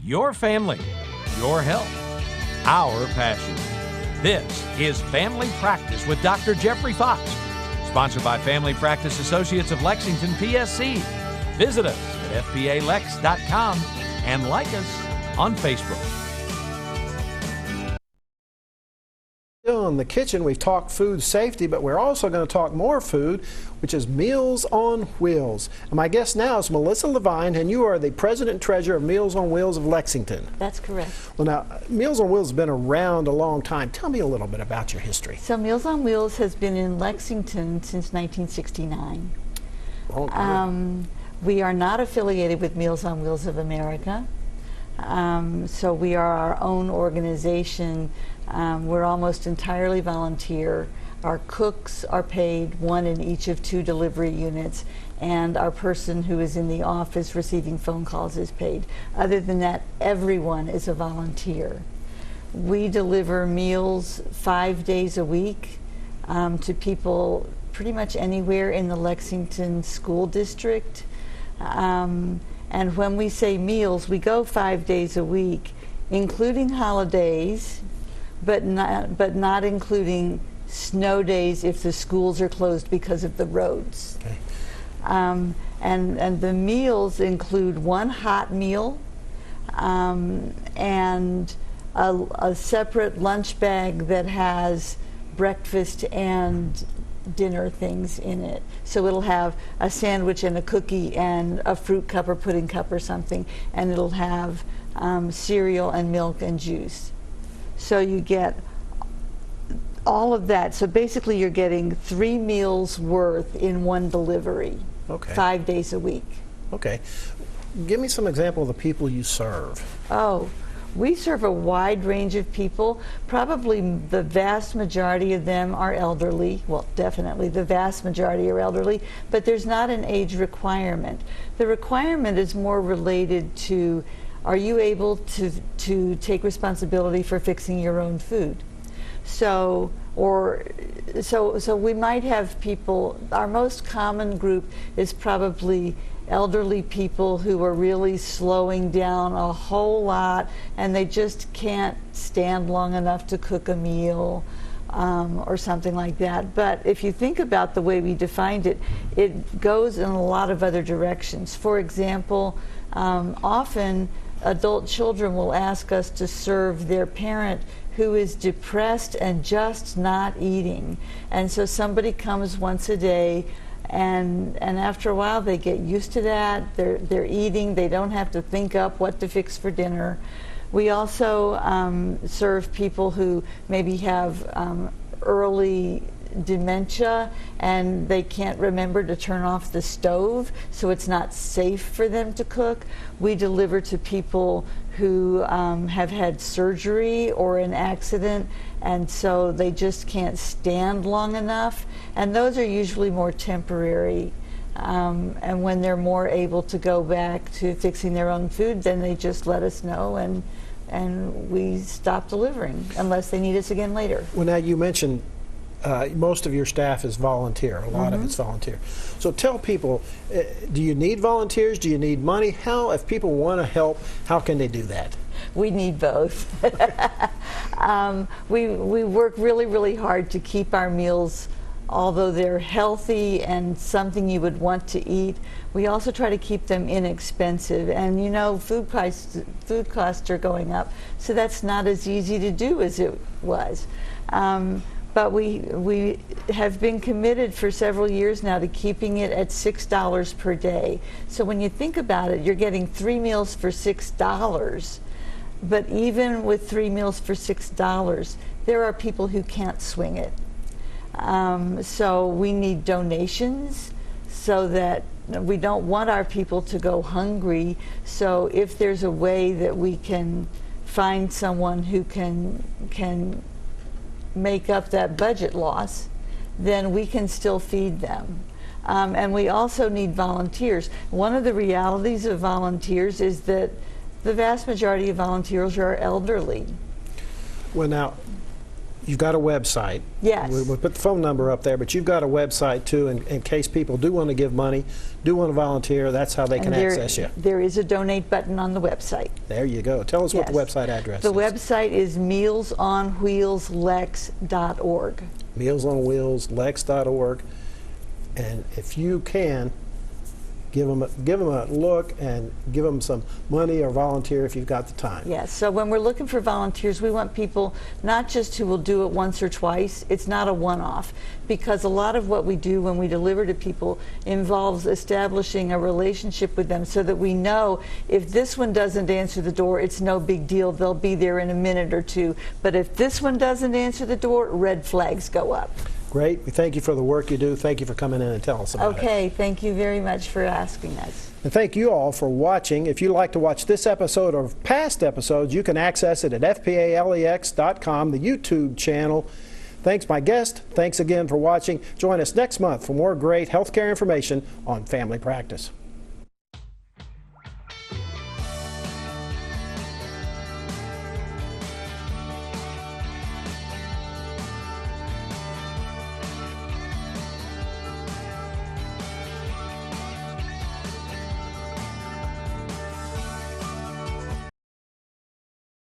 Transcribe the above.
Your family, your health, our passion. This is Family Practice with Dr. Jeffrey Fox, sponsored by Family Practice Associates of Lexington, PSC. Visit us at fpalex.com and like us on Facebook. In the kitchen, we've talked food safety, but we're also going to talk more food, which is Meals on Wheels. And my guest now is Melissa LeVine, and you are the president and treasurer of Meals on Wheels of Lexington. That's correct. Well, now, Meals on Wheels has been around a long time. Tell me a little bit about your history. So Meals on Wheels has been in Lexington since 1969. We are not affiliated with Meals on Wheels of America. So we are our own organization. We're almost entirely volunteer. Our cooks are paid, one in each of 2 delivery units, and our person who is in the office receiving phone calls is paid. Other than that, everyone is a volunteer. We deliver meals 5 days a week to people pretty much anywhere in the Lexington school district. And when we say meals, we go 5 days a week, including holidays, but not including snow days if the schools are closed because of the roads. Okay. And the meals include 1 hot meal and a separate lunch bag that has breakfast and dinner things in it. So it'll have a sandwich and a cookie and a fruit cup or pudding cup or something, and it'll have cereal and milk and juice. So you get all of that. So basically you're getting 3 meals worth in 1 delivery. Okay. 5 days a week. Okay. Give me some example of the people you serve. Oh, we serve a wide range of people. Probably the vast majority of them are elderly. Well, definitely the vast majority are elderly, but there's not an age requirement. The requirement is more related to, are you able to take responsibility for fixing your own food? So we might have people, our most common group is probably elderly people who are really slowing down a whole lot and they just can't stand long enough to cook a meal or something like that. But if you think about the way we defined it, it goes in a lot of other directions. For example, often adult children will ask us to serve their parent who is depressed and just not eating. And so somebody comes once a day, and after a while they get used to that. They're eating, they don't have to think up what to fix for dinner. We also serve people who maybe have early dementia and they can't remember to turn off the stove, so it's not safe for them to cook. We deliver to people who have had surgery or an accident, and so they just can't stand long enough, and those are usually more temporary. And when they're more able to go back to fixing their own food, then they just let us know, and we stop delivering unless they need us again later. Well, now you mentioned most of your staff is volunteer. A lot of it's volunteer. So tell people, do you need volunteers? Do you need money? How, if people want to help, how can they do that? We need both. We work really, really hard to keep our meals, although they're healthy and something you would want to eat, we also try to keep them inexpensive. And you know, food costs are going up, so that's not as easy to do as it was. But we have been committed for several years now to keeping it at $6 per day. So when you think about it, you're getting 3 meals for $6. But even with 3 meals for $6, there are people who can't swing it. So we need donations so that we don't want our people to go hungry. So if there's a way that we can find someone who can make up that budget loss, then we can still feed them. And we also need volunteers. One of the realities of volunteers is that the vast majority of volunteers are elderly. Well, now, You've got a website. Yes. We'll put the phone number up there, but you've got a website too, in case people do want to give money, do want to volunteer. That's how they can access you. There is a donate button on the website. There you go. Tell us what the website address is. The website is mealsonwheelslex.org. Mealsonwheelslex.org. And if you can, give them a look and give them some money or volunteer if you've got the time. Yes, so when we're looking for volunteers, we want people not just who will do it once or twice. It's not a one-off, because a lot of what we do when we deliver to people involves establishing a relationship with them so that we know if this one doesn't answer the door, it's no big deal. They'll be there in a minute or two. But if this one doesn't answer the door, red flags go up. Great. We thank you for the work you do. Thank you for coming in and telling us about it. Okay, thank you very much for asking us. And thank you all for watching. If you'd like to watch this episode or past episodes, you can access it at fpalex.com, the YouTube channel. Thanks, my guest. Thanks again for watching. Join us next month for more great healthcare information on family practice.